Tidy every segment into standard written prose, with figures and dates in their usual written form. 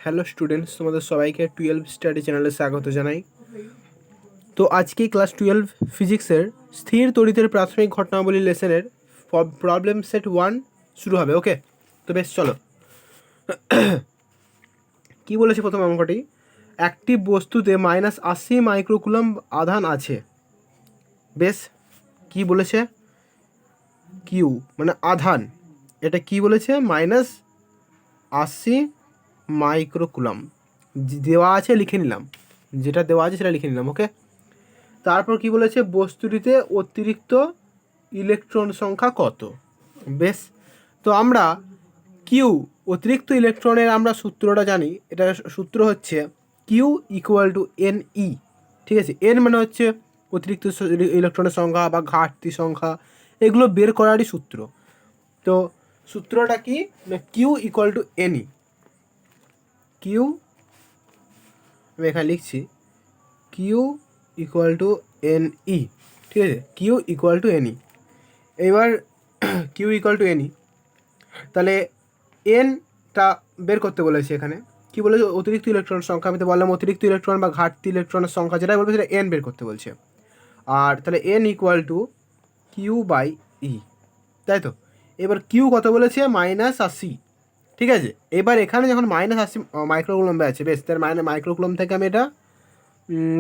Hello students, তোমাদের সবাইকে 12 study চ্যানেলে স্বাগত জানাই। তো আজকে ক্লাস 12 ফিজিক্সের স্থির তড়িতের প্রাথমিক ঘটনাবলী লেসনের প্রবলেম সেট 1 শুরু হবে। ওকে, তো বেশ চলো। কি বলেছে প্রথম অঙ্কটি? একটি বস্তুতে -80 মাইক্রোকুলম্ব আধান আছে। বেশ, কি বলেছে? কিউ মানে আধান, এটা কি বলেছে? -80 মাইক্রোকুলম্ব দেওয়া আছে, লিখে নিলাম। যেটা দেওয়া আছে সেটা লিখে নিলাম। ওকে, তারপর কি বলেছে? বস্তুটিতে অতিরিক্ত ইলেকট্রন সংখ্যা কত? বেশ, তো আমরা কিউ অতিরিক্ত ইলেকট্রনের আমরা সূত্রটা জানি। এটা সূত্র হচ্ছে Q equal to N E. ঠিক আছে, এন মানে হচ্ছে অতিরিক্ত ইলেকট্রনের সংখ্যা বা ঘাটতি সংখ্যা, এগুলো বের করারই সূত্র। তো সূত্রটা কি? Q equal to N E. Q আমি এখানে লিখছি Q equal to N E. ঠিক আছে, Q equal to N E. এবার Q equal to N E, তাহলে এনটা বের করতে বলেছে। এখানে কি বলেছে? অতিরিক্ত ইলেকট্রন সংখ্যা। আমি তো বললাম অতিরিক্ত ইলেকট্রন বা ঘাটতি ইলেকট্রনের সংখ্যা যেটা বলবে সেটা এন বের করতে বলছে। আর তাহলে N equal to Q by E, তাই তো? এবার কিউ কত বলেছে? -80। ঠিক আছে, এবার এখানে যখন -80 মাইক্রোকুলম্বে আছে, বেশ, তার মাইক্রোকুলম্ব থেকে আমি এটা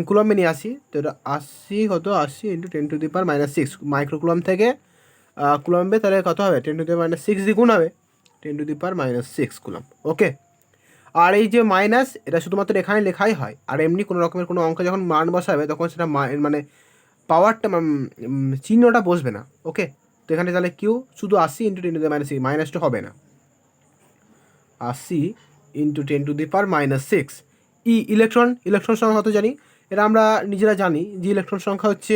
কুলম্বে নিয়ে আসি। তো এটা 80 কত? 80 ইন্টু 10⁻⁶ মাইক্রোকুলম্ব থেকে কুলম্বে, তাহলে কত হবে? 10⁻⁶ দিয়ে গুণ হবে, 10⁻⁶ কুলম্ব। ওকে, আর এই যে মাইনাস, এটা শুধুমাত্র এখানে লেখাই হয়, আর এমনি কোনো রকমের কোনো অঙ্ক যখন মান বসাবে তখন সেটা মানে পাওয়ারটা চিহ্নটা বসবে না। ওকে, তো এখানে তাহলে কিউ শুধু 80 ইন্টু 10⁻⁶, মাইনাসটা হবে না। 80 ইন্টু 10⁻⁶। ইলেকট্রন সংখ্যা কত জানি? এটা আমরা নিজেরা জানি যে ইলেকট্রন সংখ্যা হচ্ছে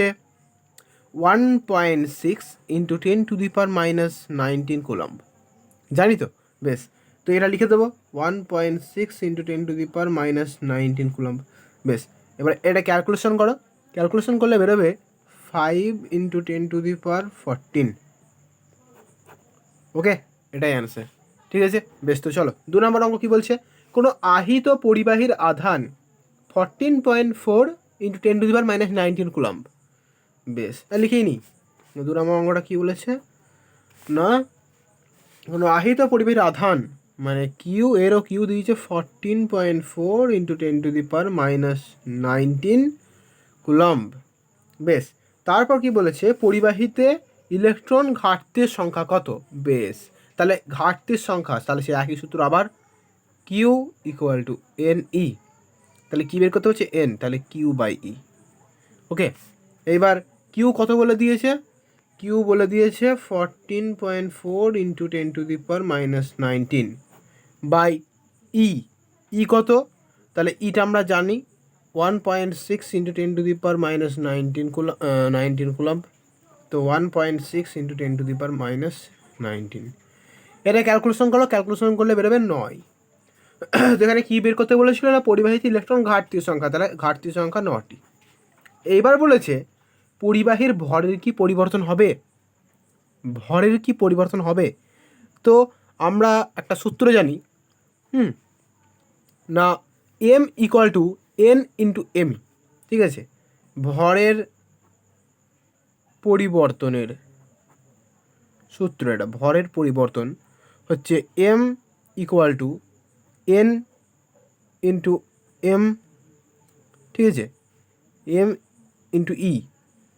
1.6 ইন্টু 10⁻⁻19 কুলম্ব, জানি তো? বেশ, তো এটা লিখে দেবো 1.6 ইন্টু 10⁻⁻19 কুলম্ব। বেশ, এবার এটা ক্যালকুলেশন করো। ক্যালকুলেশন করলে বেরোবে 5 ইন্টু 10⁻14। ওকে, এটাই অ্যান্সার। ঠিক আছে, বেশ, তো চলো 2 নম্বর অঙ্ক কী বলছে? কোনো আহিত পরিবাহীর আধান 14.4 ইন্টু 10⁻⁻19 কুলম্ব। বেশ, লিখেই নিই। 2 নম্বর অঙ্কটা কী বলেছে? না, কোনো আহিত পরিবাহীর আধান মানে কিউ, এরও কিউ দিয়েছে 14.4 ইন্টু 10⁻⁻19 কুলম্ব। বেশ, তারপর কি বলেছে? পরিবাহীতে ইলেকট্রন ঘাটতির সংখ্যা কত? বেশ, তাহলে ঘাটতির সংখ্যা, তাহলে সে একই সূত্র আবার, Q equal to N E. তাহলে কী বের করতে হচ্ছে? এন, তাহলে কিউ বাই ই। ওকে, এইবার কিউ কত বলে দিয়েছে? কিউ বলে দিয়েছে 14.4 ইন্টু 10⁻⁻19 বাই ই। ই কত? তাহলে ইটা আমরা জানি 1.6 ইন্টু 10⁻⁻19 কুলম্ব। তো 1.6 ইন্টু 10⁻⁻19, এটা ক্যালকুলেশন করো। ক্যালকুলেশন করলে বেরোবে 9। তো এখানে কী বের করতে বলেছিল? না, পরিবাহিত ইলেকট্রন ঘাটতির সংখ্যা, তাহলে ঘাটতির সংখ্যা 9টি। এইবার বলেছে পরিবাহীর ভরের কি পরিবর্তন হবে? ভরের কি পরিবর্তন হবে? তো আমরা একটা সূত্র জানি, না, M equal to N into M. ঠিক আছে, ভরের পরিবর্তনের সূত্র এটা। ভরের পরিবর্তন হচ্ছে M equal to N into M. ঠিক আছে, এম ইন্টু ই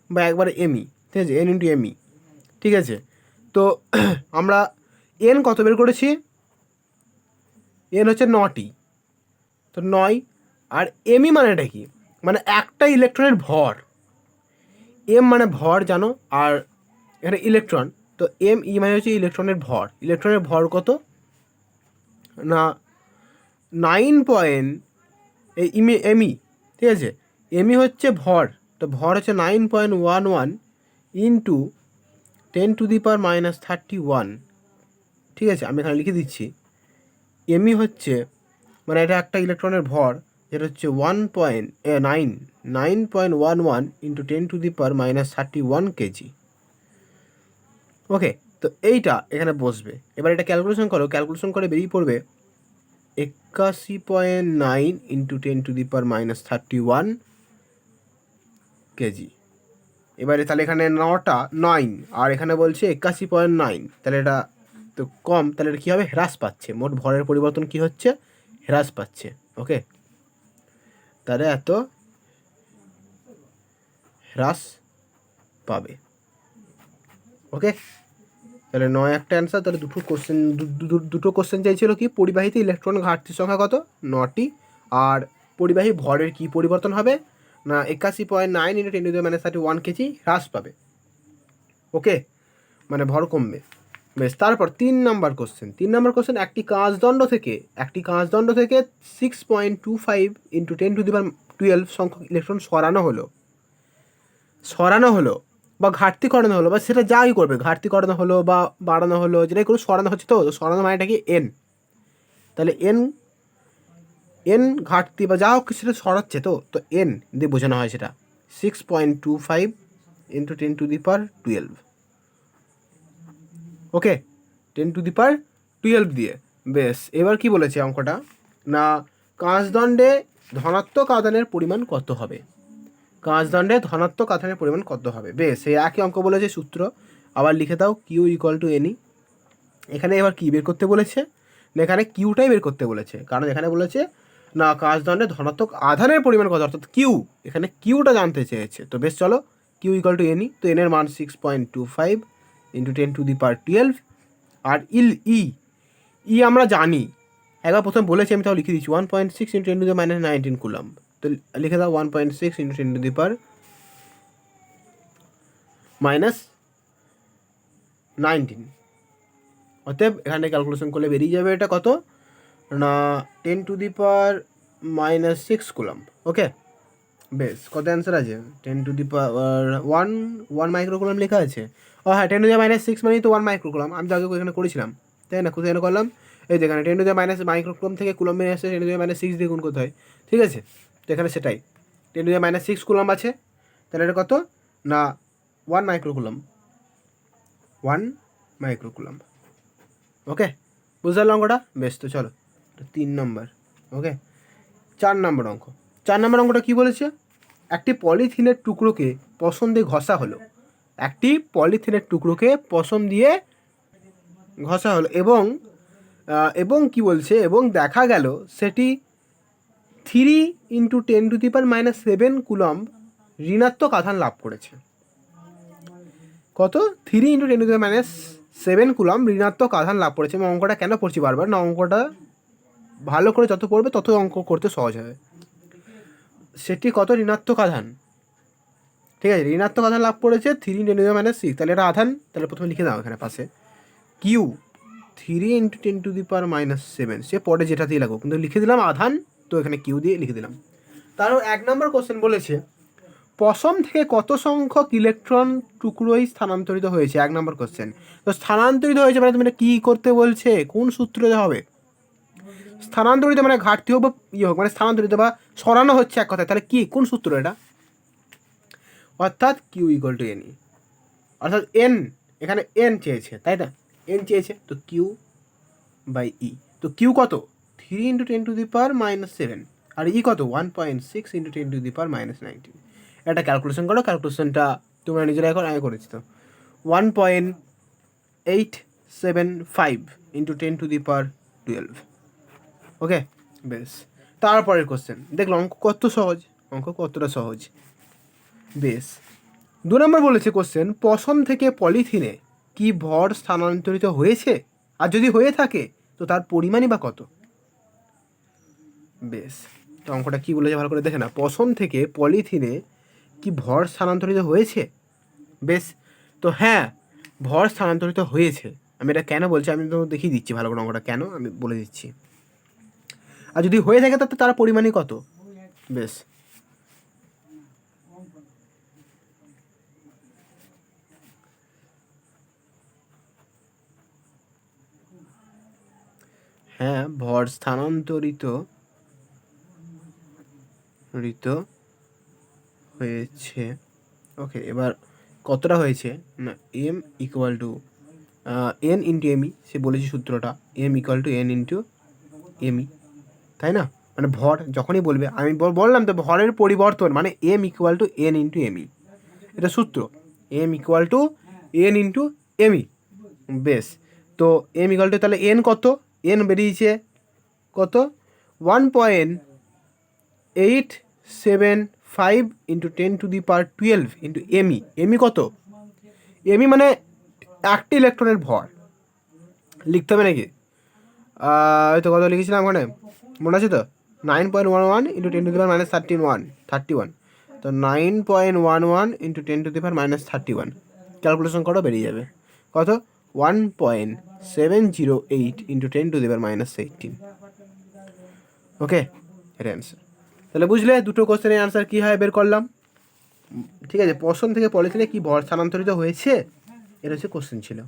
বা একবারে এমই। ঠিক আছে, এন ইন্টু এমই। ঠিক আছে, তো আমরা এন কত বের করেছি? এন হচ্ছে 9টি, তো 9। আর এমই মানেটা কি? মানে একটা ইলেকট্রনের ভর। এম মানে ভর জানো, আর এখানে ইলেকট্রন, তো এম ই মানে হচ্ছে ইলেকট্রনের ভর। ইলেকট্রনের ভর কত? না, 9 এমই। ঠিক আছে, এমই হচ্ছে ভর, তো ভর হচ্ছে 9.11 ইন্টু 10⁻⁻31। ঠিক আছে, আমি এখানে লিখে দিচ্ছি। এমই হচ্ছে মানে এটা একটা ইলেকট্রনের ভর, যেটা হচ্ছে 9.11 ইন্টু 10⁻31 কেজি। ওকে, তো এইটা এখানে বসবে। এবার এটা ক্যালকুলেশন করো। ক্যালকুলেশন করে বেরিয়ে পড়বে 81.9 ইন্টু 10⁻⁻31 কেজি। এবারে তাহলে এখানে 9 আর এখানে বলছে 81.9, তাহলে এটা তো কম, তাহলে এটা কী হবে, হ্রাস পাচ্ছে, মোট ভরের পরিবর্তন কি হচ্ছে, হ্রাস পাচ্ছে। ওকে, তাহলে এত হ্রাস পাবে। ওকে, তাহলে 9 একটা অ্যান্সার। তাহলে দুটো কোশ্চেন চাইছিল কি, পরিবাহীতে ইলেকট্রন ঘাটতির সংখ্যা কত, 9টি, আর পরিবাহী ভরের কি পরিবর্তন হবে না 81.9 ইন্টু 10⁻31 কেজি হ্রাস পাবে। ওকে, মানে ভর কমবে। বেশ, তারপর 3 নম্বর কোশ্চেন, একটি কাঁচদণ্ড থেকে 6.25 ইন্টু 10⁻12 সংখ্যক ইলেকট্রন সরানো হলো বা ঘাটতি করানো হলো, বা সেটা যাই করবে, ঘাটতি করানো হলো বা বাড়ানো হলো, যেটাই কোনো সরানো হচ্ছে, তো সরানো মানেটা কি এন, তাহলে এন ঘাটতি বা যা হোক সেটা সরাচ্ছে, তো এন দিয়ে বোঝানো হয় সেটা 6.25 ইন্টু 10⁻12। ওকে, 10⁻12 দিয়ে। বেশ, এবার কি বলেছে অঙ্কটা না, কাঁচদণ্ডে ধনাত্মক আধানের পরিমাণ কত হবে, বেশ, এই একই অঙ্ক বলেছে, সূত্র আবার লিখে দাও, কিউ ইকুয়াল টু এনই। এখানে এবার কি বের করতে বলেছে না, এখানে কিউটাই বের করতে বলেছে, কারণ এখানে বলেছে না কাঁচদণ্ডে ধনাত্মক আধানের পরিমাণ কত, অর্থাৎ কিউ, এখানে কিউটা জানতে চেয়েছে। তো বেশ, চলো, কিউ ইকুয়াল টু এনই, তো এনের মান 6.25 ইন্টু 10⁻12, আর ই আমরা জানি, একবার প্রথমে বলেছি আমি, তাও লিখে দিচ্ছি, 1.6 ইন্টু 10⁻19 কুলম্ব। তো লিখে দাও 1.6 ইন্টু 10⁻19। অতএব এখানে ক্যালকুলেশন করলে বেরিয়ে যাবে এটা কত না 10⁻⁻6 কুলম্ব। ওকে, বেশ, কত অ্যান্সার আছে, 10⁻1 মাইক্রোকুলম লেখা আছে। ও হ্যাঁ, 10⁻6 মানেই তো 1 মাইক্রোকুলম, আমি তো আগে এখানে করেছিলাম, তাই না, কোথায় করলাম, এই যেখানে 10⁻- মাইক্রোকুলম থেকে কুলম বেরিয়ে আসছে, 10⁻6 দিয়ে গুণ করতে হয়, ঠিক আছে, তো এখানে সেটাই 10⁻6 কুলম আছে, তাহলে এটা কত না 1 মাইক্রোকুলম। ওকে, বুঝতে পারলাম অঙ্কটা। বেশ, তো চলো 3 নম্বর। ওকে, 4 নম্বর অঙ্কটা কি বলেছে, একটি পলিথিনের টুকরোকে পশম দিয়ে ঘষা হলো, এবং কি বলছে, এবং দেখা গেল সেটি 3 ইন্টু 10⁻7 কুলম্ব ঋণাত্মক আধান লাভ করেছে। কত, 3 ইন্টু 10⁻7 কুলম্ব ঋণাত্মক আধান লাভ করেছে। এবং অঙ্কটা কেন পড়ছি বারবার না, অঙ্কটা ভালো করে যত পড়বে তত অঙ্ক করতে সহজ হবে। সেটি কত, ঋণাত্মক আধান, ঠিক আছে, ঋণাত্মক আধান লাভ করেছে 3 ইন্টু 10⁻6, তাহলে এটা আধান, তাহলে প্রথমে লিখে দাও এখানে পাশে কিউ 3 ইন্টু 10⁻7, সে পরে যেটা দিয়ে লাগুক, কিন্তু লিখে দিলাম আধান, তো এখানে কিউ দিয়ে লিখে দিলাম। তারপর 1 নম্বর কোশ্চেন বলেছে পশম থেকে কত সংখ্যক ইলেকট্রন টুকরোই স্থানান্তরিত হয়েছে, 1 নম্বর কোশ্চেন। তো স্থানান্তরিত হয়েছে মানে তুমি এটা কী করতে বলছে, কোন সূত্রে হবে, স্থানান্তরিত মানে ঘাটতি হোক বা হোক, মানে স্থানান্তরিত বা সরানো হচ্ছে এক কথায়, তাহলে কি, কোন সূত্র এটা, অর্থাৎ কিউ ইকুয়াল টু এন, অর্থাৎ এন, এখানে এন চেয়েছে, তাই না, এন চেয়েছে, তো কিউ বাই ই, তো কিউ কত 3 ইন্টু 10⁻7, আর ই কত 1.6 ইন্টু 10⁻19। এটা ক্যালকুলেশন করো, ক্যালকুলেশনটা তোমরা নিজেরা এখন আমি করেছি, তো 1.875 ইন্টু 10⁻12। ওকে, বেশ, তারপরের কোশ্চেন দেখলো, অঙ্ক কতটা সহজ। বেশ, 2 নম্বর বলেছে কোশ্চেন, পশম থেকে পলিথিনে কি ভর স্থানান্তরিত হয়েছে, আর যদি হয়ে থাকে তো তার পরিমাণই বা কত। বেশ, তো অঙ্কটা কি বলেছে ভালো করে দেখে না, পশম থেকে পলিথিনে কি ভর স্থানান্তরিত হয়েছে। বেশ, তো হ্যাঁ, ভর স্থানান্তরিত হয়েছে। আমি এটা কেন বলছি আমি তো দেখিয়ে দিচ্ছি ভালো করে, অঙ্কটা কেন আমি বলে দিচ্ছি। আর যদি হয়ে থাকে তার পরিমাণই কত। বেশ, হ্যাঁ, ভর স্থানান্তরিত হয়েছে। ওকে, এবার কতটা হয়েছে না, M equal to N into M E, সে বলেছে সূত্রটা, M equal to N into M E. তাই না? মানে ভর যখনই বলবে, আমি বললাম তো ভরের পরিবর্তন মানে M equal to N into M E, এটা সূত্র, M equal to N into M E. বেশ, তো এম ইকুয়াল টু তাহলে এন কত, এন বেরিয়েছে কত 1.875 ইন্টু 10⁻12 ইন্টু এমই। এমই কত, এমই মানে একটি ইলেকট্রনের ভর, লিখতে হবে নাকি? তো কত লিখেছিলাম ওখানে মনে আছে তো, 9.11 ইন্টু 10⁻31, তো 9.11 ইন্টু 10⁻31 ক্যালকুলেশন করো, বেরিয়ে যাবে কত 1.708 ইন্টু 10⁻18। ওকে, এটা অ্যান্সার। তাহলে বুঝলে দুটো কোশ্চেনের অ্যান্সার কী হয় বের করলাম। ঠিক আছে, পশম থেকে পলিথিনে কি ভর স্থানান্তরিত হয়েছে, এটা হচ্ছে কোশ্চেন ছিল।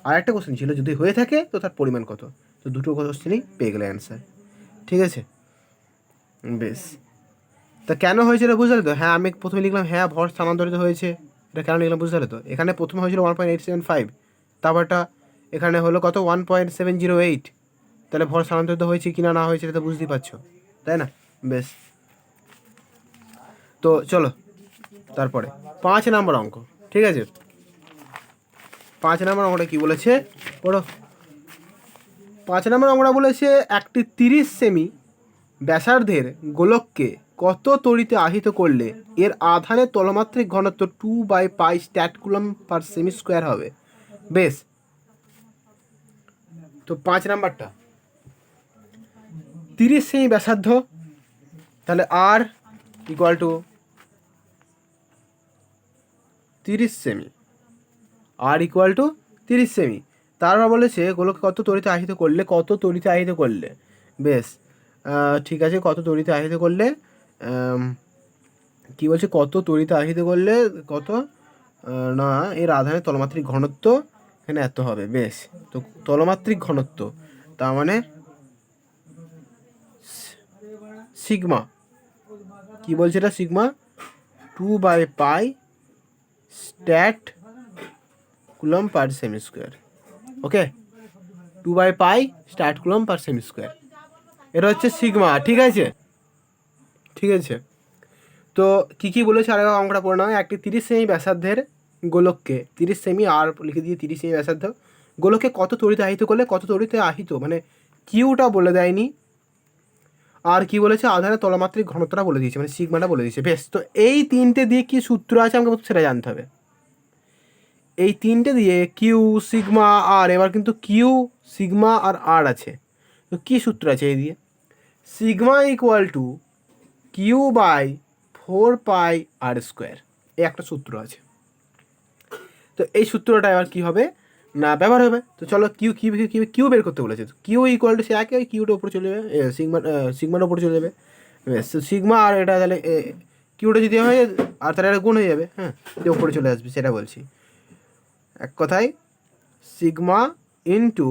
আর একটা কোশ্চেন ছিল যদি হয়ে থাকে তো তার পরিমাণ কত। তো দুটো কোশ্চেনই পেয়ে গেলে অ্যান্সার। ঠিক আছে, বেশ। তা কেন হয়েছিল বুঝলে তো? হ্যাঁ, আমি প্রথমে লিখলাম হ্যাঁ ভর স্থানান্তরিত হয়েছে, এটা কেন লিখলাম বুঝলে তো? এখানে প্রথমে হয়েছিল 1.875, তারপরটা এখানে হলো কত 1.708, তাহলে ভর স্থানান্তরিত হয়েছে কি না না হয়েছে এটা তো বুঝতেই পারছো, তাই না? বেশ, তো চলো তারপরে 5 নম্বর অঙ্ক। ঠিক আছে, 5 নম্বর অঙ্কটা কী বলেছে পড়ো। 5 নম্বর অঙ্কটা বলেছে একটি 30 সেমি ব্যাসার্ধের গোলককে কত তড়িতে আহিত করলে এর আধানের তলমাত্রিক ঘনত্ব 2/π স্ট্যাট কুলম পার সেমি স্কোয়ার হবে। বেশ, তো 5 নাম্বারটা 30 সেমি ব্যাসার্ধ, তাহলে আর ইকুয়াল টু 30 সেমি, আর ইকুয়াল টু 30 সেমি। তারপর বলেছে গোলককে কত তড়িতে আহিত করলে, কত তড়িতে আহিত করলে। বেশ, ঠিক আছে, কত তড়িতে আহিত করলে, কী বলছে কত তড়িতে আহিত করলে কত না এর আধানের তলমাত্রিক ঘনত্ব এখানে এত হবে। বেশ, তো তলমাত্রিক ঘনত্ব তার মানে সিগমা, কি বলছে এটা, সিগমা 2/π স্ট্যাট কুলম পার সেমি square. Okay, 2/π stat coulomb per সেমি স্কোয়ার, এটা হচ্ছে সিগমা। ঠিক আছে, ঠিক আছে, তো কী কী বলেছে আর অঙ্কটা পড়ে নাও। একটি 30 সেমি ব্যাসার্ধের গোলককে 30 সেমি আর লিখে দিয়ে 30 সেমি ব্যাসার্ধ গোলককে কত তড়িতে আহিত করলে, কত তড়িতে আহিত মানে কিউটা বলে দেয়নি, আর কি বলেছে আধানের তলমাত্রিক ঘনত্বটা বলে দিয়েছে, মানে সিগমাটা বলে দিয়েছে। বেশ, তো এই তিনটে দিয়ে কি সূত্র আছে আমাকে সেটা জানতে হবে। এই তিনটে দিয়ে কিউ সিগমা আর, এবার কিন্তু কিউ সিগমা আর আর আছে, তো কী সূত্র আছে এই দিয়ে, sigma equal two Q/4π r square, এই একটা সূত্র আছে। তো এই সূত্রটা এবার কী হবে না ব্যবহার হবে। তো চলো কিউ কিউ কিউ কিউ বের করতে বলেছে, কিউ ইকুয়াল টু সে একে কিউটার উপরে চলে যাবে, সিগমার উপরে চলে যাবে। বেশ, তো সিগমা আর এটা তাহলে কিউটা যদি হয় আর তাহলে এটা গুণ হয়ে যাবে, হ্যাঁ, যে উপরে চলে আসবে সেটা বলছি। এক কথায় সিগমা ইন্টু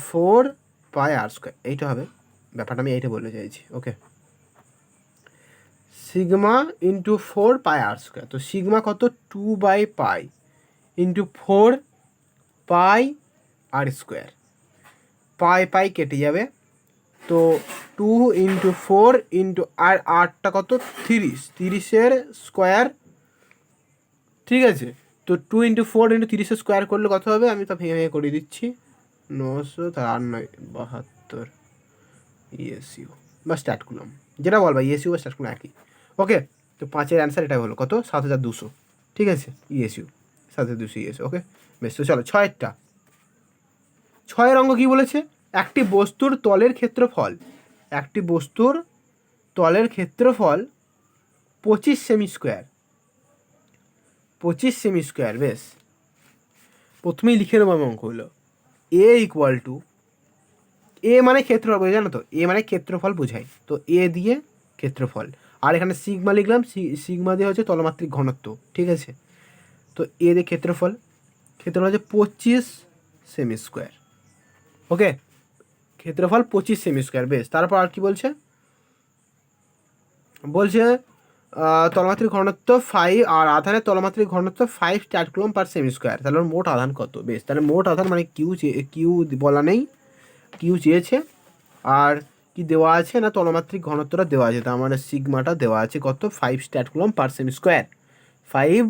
4π r স্কোয়ার, এইটা হবে ব্যাপারটা, আমি এইটা বলতে চাইছি। ওকে, সিগমা ইন্টু 4π r স্কোয়ার, তো সিগমা কত 2/π ইন্টু 4π r স্কোয়ার, পাই পাই কেটে যাবে, তো 2 ইন্টু 4 ইন্টু আর 8টা কত 30, 30-এর স্কোয়ার। ঠিক আছে, তো 2 ইন্টু 4 ইন্টু 30-এর স্কোয়ার করলে কত হবে, আমি তো ভেঙে ভেঙে করে দিচ্ছি, 972 ইএসইউ বা স্টার্ট করলাম, যেটা বলবা ইএসইউ বা স্টার্ট করলাম একই। ওকে, তো 5-এর অ্যান্সার এটা হলো কত 7200। ঠিক আছে, ইএসইউ 7200 ইএসইউ। ওকে, বেশ, তো চলো 6-এরটা। 6-এর অঙ্ক কী বলেছে, একটি বস্তুর তলের ক্ষেত্রফল, একটি বস্তুর তলের ক্ষেত্রফল 25 সেমি স্কোয়ার, 25 সেমি স্কোয়ার। বেশ, প্রথমেই লিখে নেবো আমি অঙ্কগুলো। এ ইকুয়াল টু, এ মানে ক্ষেত্রফল বোঝায়, জানো তো, এ মানে ক্ষেত্রফল বোঝায়, তো এ দিয়ে ক্ষেত্রফল, আর এখানে সিগমা লিখলাম, সিগমা দিয়ে হচ্ছে তলমাত্রিক ঘনত্ব। ঠিক আছে, তো এ দিয়ে ক্ষেত্রফল, ক্ষেত্রফল হচ্ছে 25 সেমি স্কোয়ার। ওকে, ক্ষেত্রফল 25 সেমি স্কোয়ার। বেশ, তারপর আর কি বলছে, বলছে তলমাত্রিক ঘনত্ব 5 আর আধানের তলমাত্রিক ঘনত্ব 5 স্ট্যাট কুলম পার সেমি স্কোয়ার, তাহলে মোট আধান কত। বেশ, তাহলে মোট আধান মানে কিউ বলা নেই, কিউ চেয়েছে, আর কি দেওয়া আছে না তলমাত্রিক ঘনত্বটা দেওয়া আছে, তার মানে সিগমাটা দেওয়া আছে কত 5 স্ট্যাট কুলম্ব পার সেমি স্কোয়ার, 5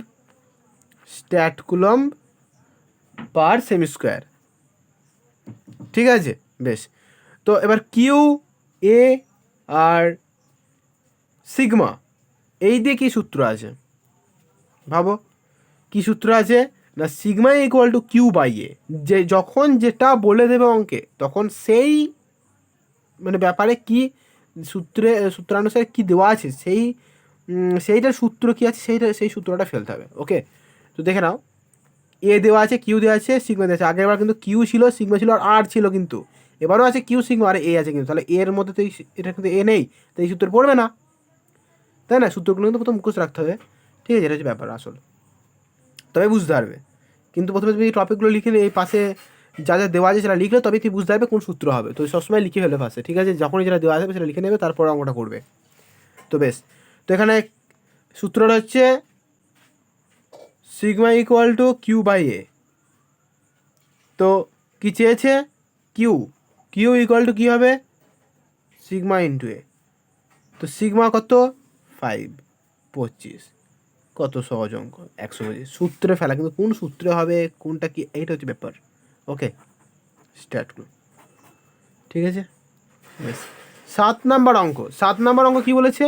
স্ট্যাট কুলম্ব পার সেমি স্কোয়ার। ঠিক আছে বেশ। তো এবার কিউ এ আর সিগমা এই দিয়ে কী সূত্র আছে ভাবো, কী সূত্র আছে না sigma equal to Q by A, যে যখন যেটা বলে দেবে অঙ্কে তখন সেই মানে ব্যাপারে কি সূত্রানুসারে কি দেওয়া আছে সেইটার সূত্র কি আছে সেই সূত্রটা ফেলতে হবে। ওকে, তো দেখে নাও এ দেওয়া আছে, কিউ দেওয়া আছে, সিগমা দেওয়া আছে। আগেরবার কিন্তু কিউ ছিল, সিগমা ছিল আর আর ছিল, কিন্তু এবারও আছে কিউ সিগমা আর এ আছে কিন্তু, তাহলে এর মধ্যে তো এটা কিন্তু এ নেই, তো এই সূত্র পড়বে না, তাই না? সূত্রগুলো কিন্তু প্রথম মুখস্থ রাখতে হবে। ঠিক আছে, এটা হচ্ছে ব্যাপার আসল, তবে বুঝতে পারবে। কিন্তু প্রথমে তুমি টপিকগুলো লিখে এই পাশে যা যা দেওয়া আছে সেটা লিখলে তবে তুমি বুঝতে পারবে কোন সূত্র হবে। তো সবসময় লিখে ফেলে পাশে, ঠিক আছে? যখনই যেটা দেওয়া আসবে সেটা লিখে নেবে, তারপর অঙ্কটা করবে। তো বেশ, তো এখানে সূত্রটা হচ্ছে sigma equal to Q by A. তো কী চেয়েছে? কিউ, কিউ ইকুয়াল টু কী হবে? Sigma into A. তো সিগমা কত? 5, 25। কত সহজ অঙ্ক, 125। সূত্রে ফেলা, কিন্তু কোন সূত্রে হবে কোনটা কি এইটা হচ্ছে ব্যাপার। ওকে, স্টার্ট করুন। ঠিক আছে বেশ। 7 নম্বর অঙ্ক কী বলেছে?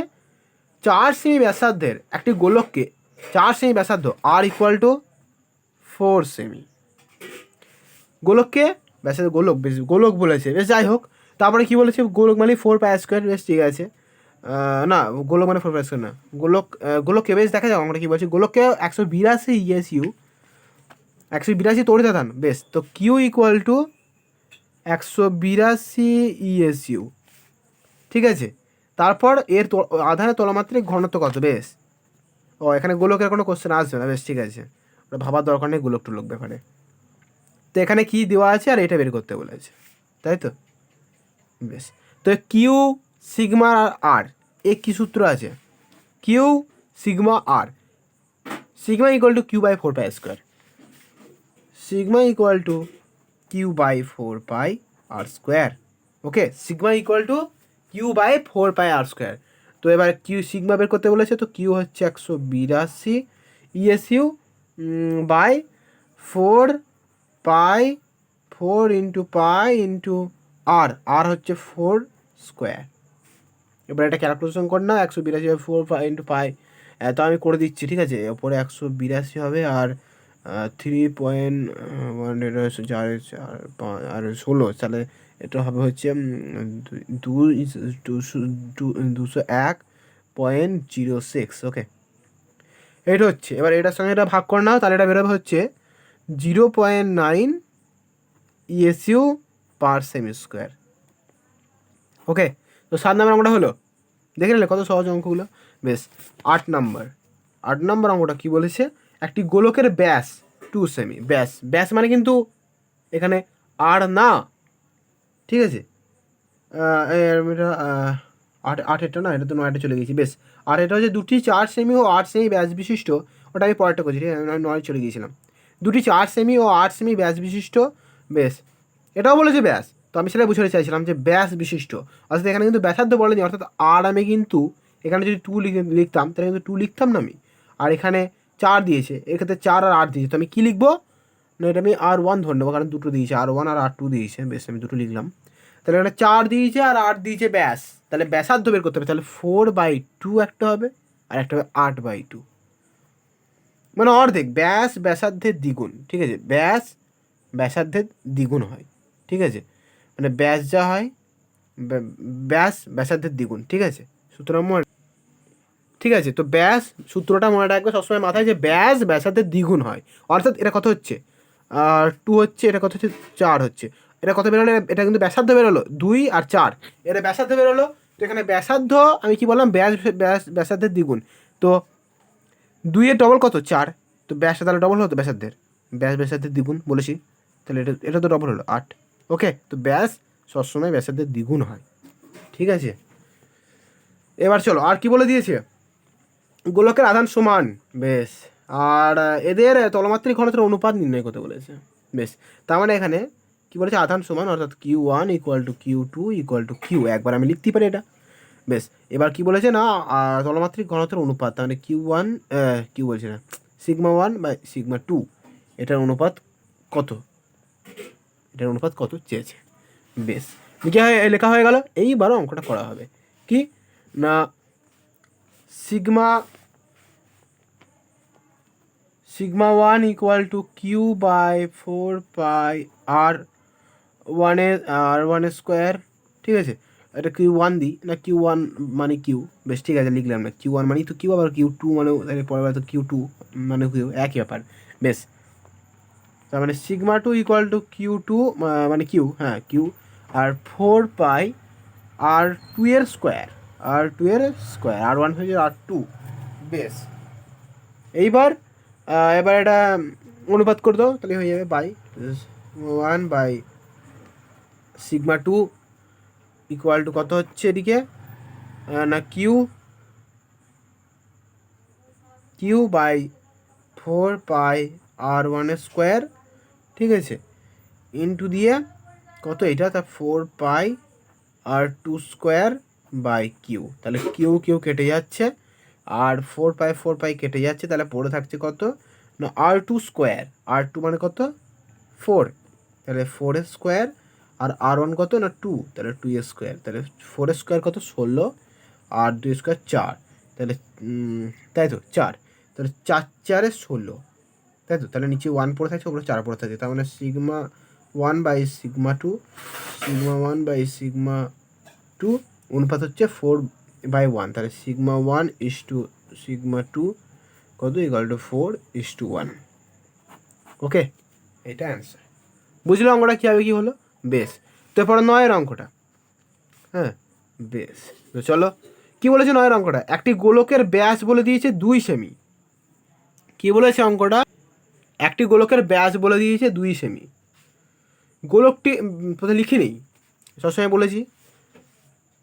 4 সেমি ব্যাসার্ধের একটি গোলককে, 4 সেমি ব্যাসার্ধ আর ইকুয়াল টু 4 সেমি। গোলককে ব্যাসার্ধ, গোলক বলেছে, বেশ যাই হোক। তারপরে কি বলেছে? গোলক মানে 4 পাই স্কোয়ার, বেশ ঠিক আছে। না, গোলক মানে 4 পাই স্কোয়ার না, গোলককে বেশ দেখা যাক আমরা কী বলছি। গোলককে 182 ইএসইউ, 182 তড়িতাধান, বেশ। তো কিউ ইকুয়াল টু 182 ইএসইউ। ঠিক আছে, তারপর এর আধানের তলমাত্রিক ঘনত্ব কত? বেশ, ও এখানে গোলকের কোনো কোশ্চেন আসবে না, বেশ ঠিক আছে, ওটা ভাবার দরকার নেই গোলক টোলক ব্যাপারে। তো এখানে কী দেওয়া আছে আর এটা বের করতে বলেছে, তাই তো? বেশ, তো কিউ সিগমা আর এ কী সূত্র আছে? Q sigma R, sigma equal to Q by 4 pi square, sigma equal to Q by 4 pi R square. Okay, sigma equal to Q by 4 pi R square. তো এবার কিউ সিগমা বের করতে বলেছে, তো Q হচ্ছে 182 ESU by 4 pi, 4 into pi into R, R হচ্ছে 4 square. এবার এটা ক্যালকুলেশন কর না, 182 বাই 4 পাই ইন্টু পাই, তো আমি করে দিচ্ছি, ঠিক আছে? ওপরে 182 হবে আর 3.1 আর 16, তাহলে এটা হবে হচ্ছে 201.06। ওকে, এটা হচ্ছে, এবার এটার সঙ্গে এটা ভাগ করে নাও, তাহলে এটা বেরোবে হচ্ছে 0.9 ইএসইউ পার সেমি স্কোয়ার। ওকে, তো 7 নম্বর অঙ্কটা হলো, দেখে নিলে কত সহজ অঙ্কগুলো। বেশ, 8 নম্বর অঙ্কটা কী বলেছে? একটি গোলকের ব্যাস 2 সেমি। ব্যাস মানে কিন্তু এখানে আর না, ঠিক আছে? এটা 8 না, এটা তো 9 চলে গেছি। বেশ, আর এটা হচ্ছে দুটি 4 সেমি ও 8 সেমি ব্যাস বিশিষ্ট, ওটা আমি পরেরটা করছি, ঠিক আছে? আমি 9 চলে গিয়েছিলাম। দুটি 4 সেমি ও 8 সেমি ব্যাস বিশিষ্ট, বেশ, এটাও বলেছে ব্যাস, তো আমি সেটা বুঝতে চাইছিলাম যে ব্যাস বিশিষ্ট, অর্থাৎ এখানে কিন্তু ব্যাসার্ধ বলেনি, অর্থাৎ আর আমি কিন্তু এখানে যদি 2 লিখতাম তাহলে কিন্তু 2 লিখতাম না আমি, আর এখানে 4 দিয়েছে, এক্ষেত্রে 4 আর 8 দিয়েছে, তো আমি কী লিখবো না, এটা আমি R1 ধরে নেবো, কারণ দুটো দিয়েছে, R1 আর R2 দিয়েছে, বেশ আমি দুটো লিখলাম। তাহলে এখানে 4 দিয়েছে আর 8 দিয়েছে ব্যাস, তাহলে ব্যাসার্ধ বের করতে হবে, তাহলে 4/2 একটা হবে আর একটা হবে 8/2, মানে অর্ধেক। ব্যাসার্ধের দ্বিগুণ, ঠিক আছে? ব্যাসার্ধের দ্বিগুণ হয়, ঠিক আছে? মানে ব্যাস যা হয় ব্যাসার্ধের দ্বিগুণ, ঠিক আছে? সুতরাং ঠিক আছে, তো সূত্রটা মনে রাখবে সবসময় মাথায়, যে ব্যাসার্ধের দ্বিগুণ হয়, অর্থাৎ এটা কত হচ্ছে 2 হচ্ছে, এটা কত হচ্ছে 4 হচ্ছে, এটা কত বেরোলো? এটা কিন্তু ব্যাসার্ধ বেরোলো 2 আর 4, এটা ব্যাসার্ধ বেরোলো। তো এখানে ব্যাসার্ধ আমি কি বললাম? ব্যাসার্ধের দ্বিগুণ, তো 2 এর ডবল কত? 4, তো ব্যাসটা তাহলে ডবল হতো ব্যাসার্ধের, ব্যাসার্ধের দ্বিগুণ বলেছি, তাহলে এটা তো ডবল হলো 8। ওকে, তো ব্যাস সবসময় ব্যাসার্ধের দ্বিগুণ হয়, ঠিক আছে? এবার চলো, আর কি বলে দিয়েছে? গোলকের আধান সমান, বেশ, আর এদের তলমাত্রিক ঘনত্বের অনুপাত নির্ণয় করতে বলেছে। বেশ, তার মানে এখানে কী বলেছে, আধান সমান অর্থাৎ Q1 = Q2 = Q, একবার আমি লিখতেই পারি এটা। বেশ, এবার কি বলেছে না তলমাত্রিক ঘনত্বের অনুপাত, তার মানে Q1 কি বলছে না σ1/σ2 এটার অনুপাত কত, এটার অনুপাত কত চেয়েছে। বেশ, লেখা হয়ে গেল। এইবারও অঙ্কটা করা হবে কি না σ1 = Q/4πr1 স্কোয়ার, ঠিক আছে। এটা Q1 দিই না, Q1 মানে Q, বেশ ঠিক আছে লিখলাম না, Q1 মানেই তো Q, আবার Q2 মানে পরের বার তো Q2 মানে Q, একই ব্যাপার। বেশ, তার মানে σ2 = Q2 মানে Q, হ্যাঁ Q, আর 4πr2 এর স্কোয়ার, R1 হয়ে যায় R2। বেশ, এইবার এটা অনুপাত করে দাও, তাহলে হয়ে যাবে বাই 1/σ2 = কত হচ্ছে এদিকে না Q/4πr1 স্কোয়ার, ঠিক আছে, ইন্টু দিয়ে কত এটা, তা 4πr2 স্কোয়ার বাই কিউ, তাহলে কিউ কেটে যাচ্ছে আর 4π কেটে যাচ্ছে, তাহলে পড়ে থাকছে কত না R2 স্কোয়ার, R2 মানে কত 4, তাহলে 4 স্কোয়ার, আর R1 কত না 2, তাহলে 2 স্কোয়ার, তাহলে 4 স্কোয়ার কত 16, আর 2 স্কোয়ার 4, তাহলে তাই তো 4, তাহলে 4 × 16, তাই তো, তাহলে নিচে 1 পড়ে থাকছে, ওপরে 4 পড়ে থাকছে, তার মানে σ1/σ2 অনুপাত হচ্ছে 4/1, তাহলে σ1 = σ2 কত = 4:1। ওকে, এটা অ্যান্সার। বুঝলো অঙ্কটা কীভাবে কী হলো। বেশ, তো এরপরে 9-এর অঙ্কটা। হ্যাঁ বেশ, তো চলো কী বলেছে 9-এর অঙ্কটা, একটি গোলকের ব্যাস বলে দিয়েছে 2 সেমি। কী বলেছে অঙ্কটা, একটি গোলকের ব্যাস বলে দিয়েছে 2 সেমি। গোলকটি প্রথমে লিখে নেই, সবসময় বলেছি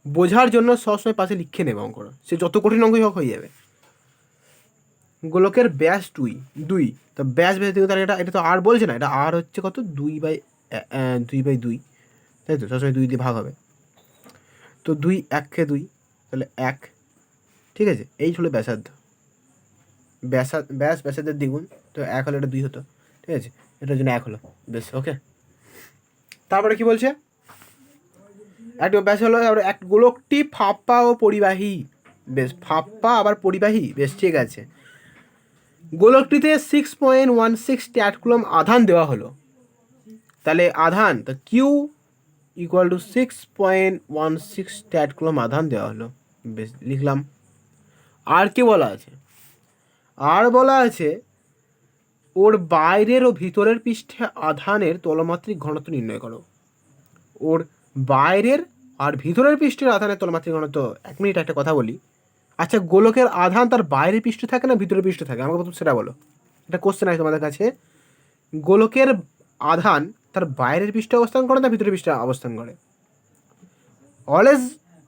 বোঝার জন্য সবসময় পাশে লিখে নেবে অঙ্কটা, সে যত কঠিন অঙ্কই হোক হয়ে যাবে। গোলকের ব্যাস 2, তো ব্যাস দিকে তাহলে এটা তো আর বলছে না, এটা আর হচ্ছে কত 2/2, তাই তো, সবসময় 2 দিয়ে ভাগ হবে, তো 2 1 2, তাহলে 1, ঠিক আছে। এই হলো ব্যাসার্ধ, ব্যাসার্ধের দ্বিগুণ, তো 1 হলে এটা 2 হতো, ঠিক আছে, এটার জন্য 1 হলো। বেশ, ওকে। তারপরে কি বলছে, একটা ব্যাস হলো, তারপরে এক গোলকটি ফাঁপা ও পরিবাহী। বেশ, ফাঁপা আবার পরিবাহী, বেশ ঠিক আছে। গোলকটিতে 6.16 স্ট্যাট কুলম্ব আধান দেওয়া হলো, তাহলে আধান তো কিউ = 6.16 স্ট্যাট কুলম্ব আধান দেওয়া হলো। বেশ, লিখলাম। আর কি বলা আছে, আর বলা আছে ওর বাইরের ও ভিতরের পৃষ্ঠে আধানের তলমাত্রিক ঘনত্ব নির্ণয় করো। ওর বাইরের আর ভিতরের পৃষ্ঠের আধানের তলমাত্রিক ঘনত্ব। 1 মিনিট একটা কথা বলি, আচ্ছা গোলকের আধান তার বাইরের পৃষ্ঠে থাকে না ভিতরের পৃষ্ঠে থাকে, আমাকে প্রথম সেটা বলো। এটা কোশ্চেন আছে তোমাদের কাছে, গোলকের আধান তার বাইরের পৃষ্ঠে অবস্থান করে না ভিতরের পৃষ্ঠে অবস্থান করে? অলওয়েজ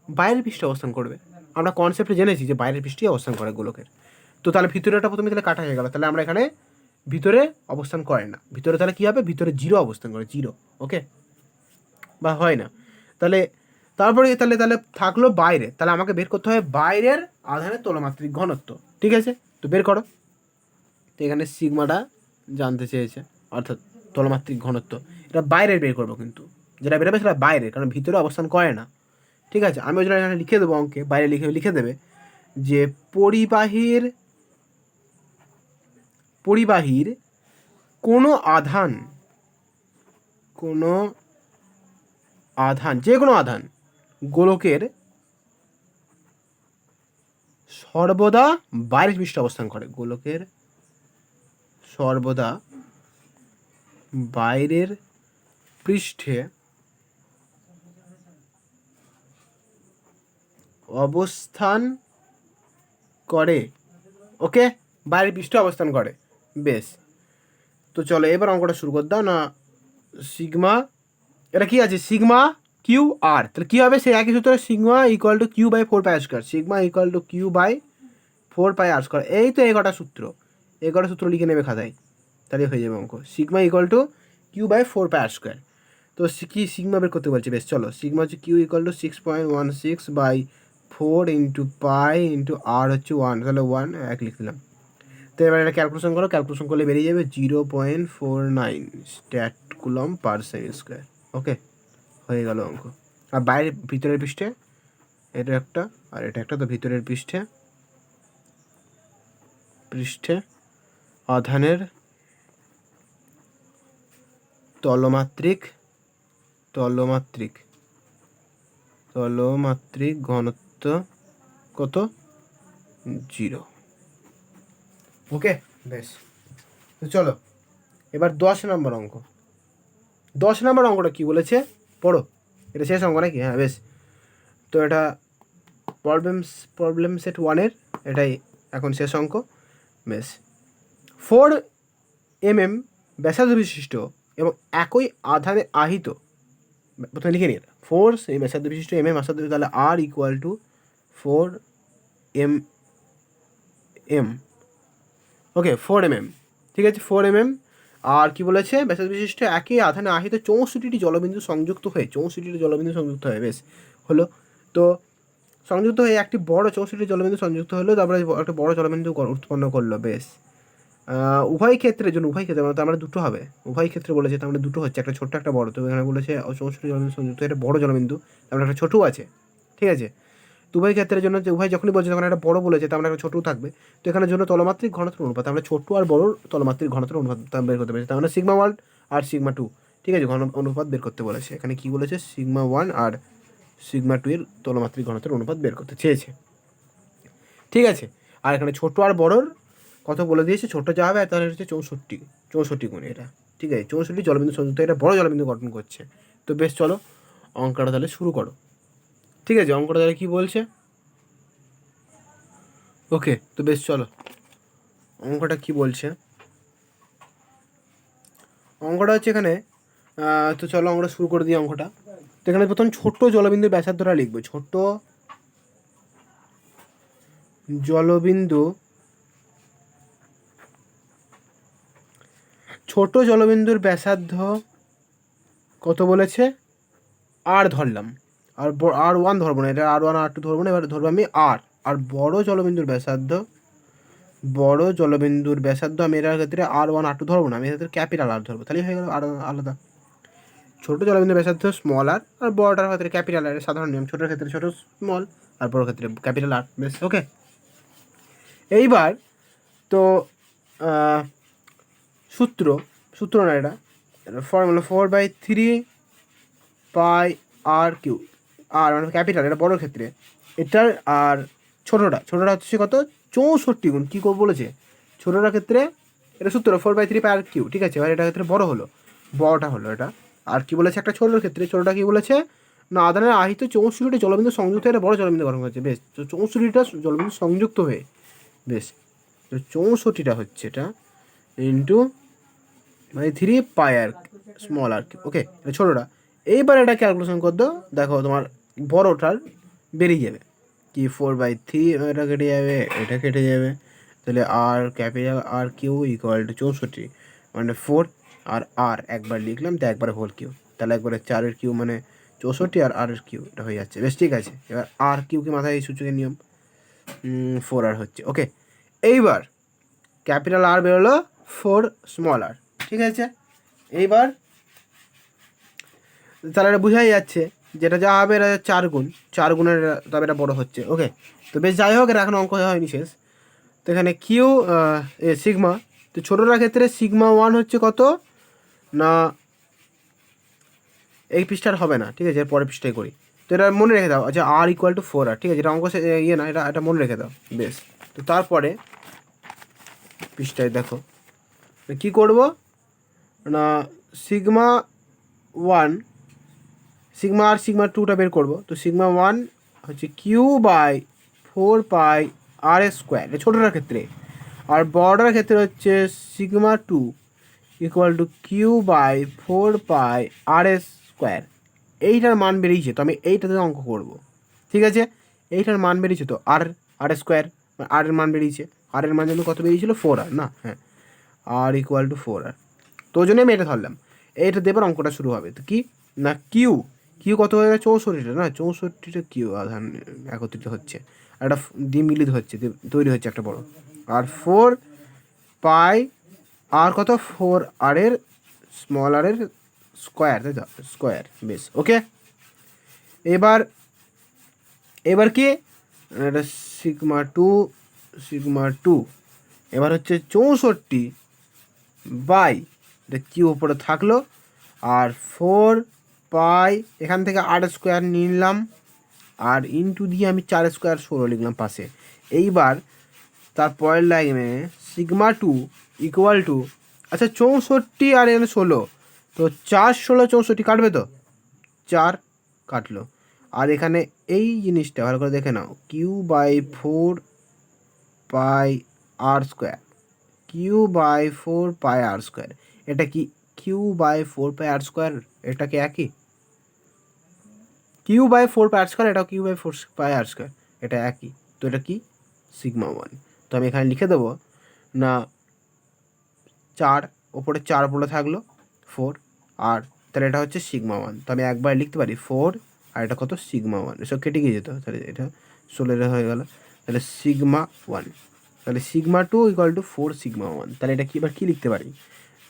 বাইরের পৃষ্ঠে অবস্থান করবে, আমরা কনসেপ্টে জেনেছি যে বাইরের পৃষ্ঠে অবস্থান করে গোলকের। তো তাহলে ভিতরেটা প্রথমে তাহলে কাটা হয়ে গেল, তাহলে আমরা এখানে ভিতরে অবস্থান করে না, ভিতরে তাহলে কী হবে, ভিতরে 0 অবস্থান করে, 0, ওকে, বা হয় না। তাহলে তারপরে তাহলে থাকলো বাইরে, তাহলে আমাকে বের করতে হবে বাইরের আধানের তলমাত্রিক ঘনত্ব, ঠিক আছে, তো বের করো। তো এখানে সিগমাটা জানতে চেয়েছে, অর্থাৎ তলমাত্রিক ঘনত্ব, এটা বাইরের বের করবো, কিন্তু যেটা বেরোবে সেটা বাইরে, কারণ ভিতরে অবস্থান করে না, ঠিক আছে। আমি ওই জন্য এখানে লিখে দেবো অঙ্কে, বাইরে লিখে দেবে যে পরিবাহীর কোনো আধান যে কোনো আধান গোলকের সর্বদা বাইরের পৃষ্ঠে অবস্থান করে, গোলকের সর্বদা বাইরের পৃষ্ঠে অবস্থান করে, ওকে, বাইরের পৃষ্ঠে অবস্থান করে। বেশ, তো চলো এবার অঙ্কটা শুরু করে দাও না। সিগমা, এটা কি আছে, সিগমা কিউ আর, তাহলে কী হবে, সেই একই সূত্রে সিগমা = Q/4πr², সিগমা = Q/4πr², এই তো এই কটা সূত্র লিখে নেবে খাতায়, তাহলে হয়ে যাবে অঙ্ক। সিগমা = Q/4πr², তো তো কি সিগমা বের করতে বলছে। বেশ চলো, সিগমা হচ্ছে Q equal to 6.16/4 into pi into R হচ্ছে 1, তাহলে 1 এক লিখ দিলাম। তো এবার এটা ক্যালকুলেশন করো, ক্যালকুলেশন করলে বেরিয়ে যাবে 0.49 stat coulomb per second square. Okay, হয়ে গেল অঙ্ক। আর বাইরের ভিতরের পৃষ্ঠে এটা একটা আর এটা একটা, তো ভিতরের পৃষ্ঠে আধানের তলমাত্রিক ঘনত্ব কত? 0। ওকে, বেশ। তো চলো এবার 10 নম্বর অঙ্ক। 10 নম্বর অঙ্কটা কী বলেছে পড়ো, এটা শেষ অঙ্ক নাকি? হ্যাঁ বেশ। তো এটা প্রবলেম সেট 1-এর এটাই এখন শেষ অঙ্ক। বেশ, 4 mm ব্যাসার্ধ বিশিষ্ট এবং একই আধানে আহিত, প্রথমে লিখে নিয়ে 4 এই ব্যাসার্ধ বিশিষ্ট mm ব্যাসার্ধ, তাহলে R equal to 4 mm। Okay, 4 mm, ঠিক আছে, 4 mm। আর কি বলেছে, ব্যাসার্ধ বিশিষ্ট একই আধানে আহিত 64টি জলবিন্দু সংযুক্ত হয়ে, 64টি জলবিন্দু সংযুক্ত হয়ে, বেশ হলো। তো সংযুক্ত হয়ে একটি বড় 64টি জলবিন্দু সংযুক্ত হলো, তারপরে একটা বড় জলবিন্দু উৎপন্ন করলো। বেশ, উভয় ক্ষেত্রের জন্য, উভয় ক্ষেত্রে মানে তার মানে দুটো হবে, উভয় ক্ষেত্রে বলেছে তার মানে দুটো হচ্ছে, একটা ছোট্ট একটা বড়। তো এখানে বলেছে 64টি জলবিন্দু সংযুক্ত, এটা বড় জলবিন্দু, তার মানে একটা ছোটও আছে, ঠিক আছে। তো উভয় ক্ষেত্রের জন্য, যে উভয় যখনই বলছে তখন একটা বড় বলেছে, তার মানে একটা ছোটও থাকবে। তো এখানে জন্য তলমাত্রিক ঘনত্বের অনুপাত, আমরা ছোট আর বড় তলমাত্রিক ঘনত্বের অনুপাত বের করতে পেরেছি, তার মানে সিগমা 1 আর সিগমা 2, ঠিক আছে, অনুপাত বের করতে বলেছে। এখানে কি বলেছে, সিগমা 1 আর সিগমা 2 এর তলমাত্রিক ঘনত্বের অনুপাত বের করতে চেয়েছে, ঠিক আছে। আর এখানে ছোট আর বড়র কত বলে দিয়েছে, ছোট যা হবে তাহলে হচ্ছে 64 গুণ এটা, ঠিক আছে, 64টি জলবিন্দু সংযুক্ত, এটা বড় জলবিন্দু গঠন করছে। তো বেশ চলো অঙ্কটা তাহলে শুরু করো, ঠিক আছে। অঙ্কটা তাহলে কী বলছে, ওকে, তো বেশ চলো অঙ্কটা কি বলছে। অঙ্কটা হচ্ছে এখানে, তো চলো অঙ্কটা শুরু করে দিই অঙ্কটা। তো এখানে প্রথম ছোট্ট জলবিন্দুর ব্যাসার্ধটা লিখবো, ছোট্ট জলবিন্দুর ব্যাসার্ধ কত বলেছে, আর ধরলাম, আর 1 ধরবো না, এটা R1 R2 ধরবো না, এবার ধরবো আমি আর বড় জলবিন্দুর ব্যাসার্ধ আমি এটার ক্ষেত্রে R1 R2 ধরবো না, আমি এর ক্ষেত্রে ক্যাপিটাল আর ধরবো, তাহলেই হয়ে গেল আর আলাদা। ছোট জলবিন্দুর ব্যাসার্ধ স্মল আর বড়টার ক্ষেত্রে ক্যাপিটাল আর, সাধারণ নিয়ম, ছোটোর ক্ষেত্রে ছোট স্মল আর বড়োর ক্ষেত্রে ক্যাপিটাল আর, বেশ ওকে। এইবার তো সূত্র না, এটা ফর্মুলা 4/3 পাই আর কিউ, আর মানে ক্যাপিটাল এটা বড়োর ক্ষেত্রে এটার, আর ছোটোটা হচ্ছে কত, 64 গুণ, কী করবো বলেছে ছোটোটার ক্ষেত্রে, এটা সূত্র 4/3 পাই আর কিউ, ঠিক আছে। এবার এটার ক্ষেত্রে বড়টা হলো এটা। আর কি বলেছে, একটা ছোটোর ক্ষেত্রে ছোটোটা কি বলেছে না, আধানের আহিত 64টি জলবিন্দু সংযুক্ত হয়ে বড় জলবিন্দু গঠন করছে। বেশ, তো 64টা জলবিন্দু সংযুক্ত হয়ে, বেশ, তো 64টা হচ্ছে এটা ইন্টু মানে 3 পাই আর স্মল আর কি, ওকে, এটা ছোটোটা। এইবার এটা ক্যালকুলেশন করে দাও, দেখো তোমার বড়োটার বেরিয়ে যাবে কি 4/3, এটা কেটে যাবে, এটা কেটে যাবে, তাহলে আর capital R Q equal to 64 মানে 4, আর একবার লিখলাম তো একবার হোল কিউ, তাহলে একবারে 4-এর কিউ মানে 64 আর আর-এর কিউ, এটা হয়ে যাচ্ছে। বেশ, ঠিক আছে। এবার আর কিউকে মাথায় এই সূচকের নিয়ম 4 আর হচ্ছে, ওকে। এইবার ক্যাপিটাল আর বেরোলো 4 স্মল আর, ঠিক আছে। এইবার তাহলে এটা বোঝাই যাচ্ছে যেটা যা হবে এটা 4 গুণের, তবে এটা বড়ো হচ্ছে, ওকে। তো বেশ, যাই হোক, এটা এখন অঙ্ক হয়নি শেষ। তো এখানে কিউ সিগমা, তো ছোটোটার ক্ষেত্রে সিগমা 1 হচ্ছে কত না, এই পৃষ্ঠার হবে না, ঠিক আছে, এর পরের পৃষ্ঠায় করি। তো এটা মনে রেখে দাও, আচ্ছা, আর ইকুয়াল টু 4 আর, ঠিক আছে, এটা অঙ্ক না, এটা মনে রেখে দাও। বেশ, তো তারপরে পৃষ্ঠায় দেখো কী করবো না, সিগমা 1 সিগমা আর সিগমা 2টা বের করবো। তো সিগমা 1 হচ্ছে Q by 4 pi R square, এটা ছোটোটার ক্ষেত্রে, আর বড়টার ক্ষেত্রে হচ্ছে sigma 2 equal to Q by 4 pi R square. এইটার মান বেরিয়েছে, তো আমি এইটাতে অঙ্ক করবো, ঠিক আছে। এইটার মান বেরিয়েছে, তো আর স্কোয়ার, আর এর মান বেরিয়েছে, আর এর মান যেন কত বেরিয়েছিল 4 আর, না, হ্যাঁ, আর ইকুয়াল টু 4 আর। তো ওই জন্য আমি এটা ধরলাম, এইটা দেবার অঙ্কটা শুরু হবে। তো কি না কিউ, কিউ কত হয়ে গেছে 64টা, না 64টা কিউ আধান একত্রিত হচ্ছে, একটা দ্বিমিলিত হচ্ছে, তৈরি হচ্ছে একটা বড়। আর 4 পাই আর কত 4 আর এর স্মল আর এর স্কোয়ার, তাই তো, স্কোয়ার, বেশ ওকে। এবার কি এটা সিগমা টু এবার হচ্ছে 64 বাই, এটা কিউ উপরে থাকলো, আর 4 পাই এখান থেকে 8 স্কোয়ার নিলাম, আর ইনটু দিয়ে আমি 4 স্কোয়ার 16 লিখলাম পাশে। এইবার তারপরের লাইনে সিগমা 2 ইকুয়াল টু, আচ্ছা 64 আর এখানে 16, তো 4 16 64 কাটবে তো, 4 কাটলো। আর এখানে এই জিনিসটা ভালো করে দেখে নাও, Q/4 পাই আর স্কোয়ার, Q/4 পাই আর স্কোয়ার, এটা কি Q/4 পাই আর স্কোয়ার, এটা কি একই? Q/4 পাই আর স্কোয়ার, এটাও Q/4 পাই আর স্কোয়ার, এটা একই, তো এটা কি সিগমা 1। তো আমি এখানে লিখে দেবো না 4 ওপরে 4 বলে থাকলো 4, আর তাহলে এটা হচ্ছে সিগমা 1, তো আমি একবার লিখতে পারি 4 আর এটা কত সিগমা 1, এসব কেটে গিয়ে যেত, তাহলে এটা 16 হয়ে গেল, তাহলে সিগমা 1, তাহলে সিগমা 2 ইকুয়াল টু 4 সিগমা 1, তাহলে এটা কি এবার কী লিখতে পারি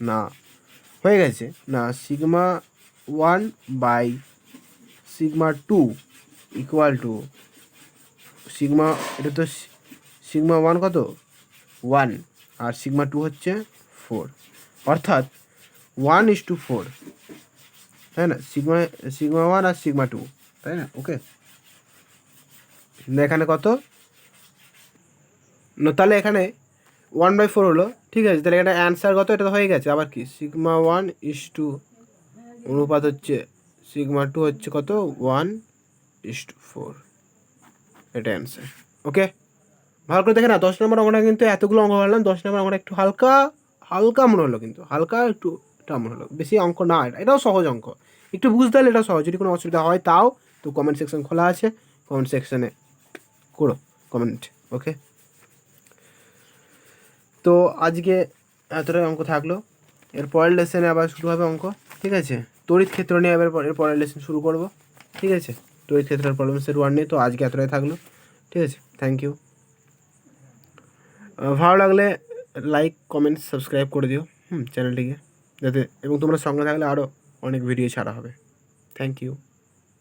না, হয়ে গেছে না, sigma 1 by sigma 2 equal to sigma, এটা তো সিগমা 1 কত 1 আর সিগমা 2 হচ্ছে 4, অর্থাৎ 1:4, তাই না, সিগমা 1 আর সিগমা 2, তাই না, ওকে। এখানে কত না, তাহলে এখানে 1/4 হলো, ঠিক আছে, তাহলে এটা অ্যান্সার কত, এটা তো হয়ে গেছে, আবার কি সিগমা 1:2 অনুপাত হচ্ছে সিগমা 2 হচ্ছে কত 1:4, এটা অ্যান্সার, ওকে। ভালো করে দেখে না, 10 নম্বর অঙ্কটা কিন্তু এতগুলো অঙ্ক করলাম, 10 নম্বর অঙ্কটা একটু হালকা হালকা মনে হলো, কিন্তু হালকা একটু মনে হলো, বেশি অঙ্ক না, এটাও সহজ অঙ্ক, একটু বুঝতে হলে এটাও সহজ। যদি কোনো অসুবিধা হয় তাও তো কমেন্ট সেকশন খোলা আছে, কমেন্ট সেকশনে করো কমেন্ট, ওকে। তো আজকে এতটাই অঙ্ক থাকলো, এর পরের লেসনে আবার শুরু হবে অঙ্ক, ঠিক আছে। তড়িৎ ক্ষেত্র নিয়ে এবার এর পরের লেসন শুরু করবো, ঠিক আছে, তড়িৎ ক্ষেত্রের প্রবলেম সেট 1 নিয়ে। তো আজকে এতটাই থাকলো, ঠিক আছে, থ্যাংক ইউ। ভালো লাগলে লাইক কমেন্ট সাবস্ক্রাইব করে দিও চ্যানেলটিকে, যাতে, এবং তোমরা সঙ্গে থাকলে আরও অনেক ভিডিও ছাড়া হবে। Thank you.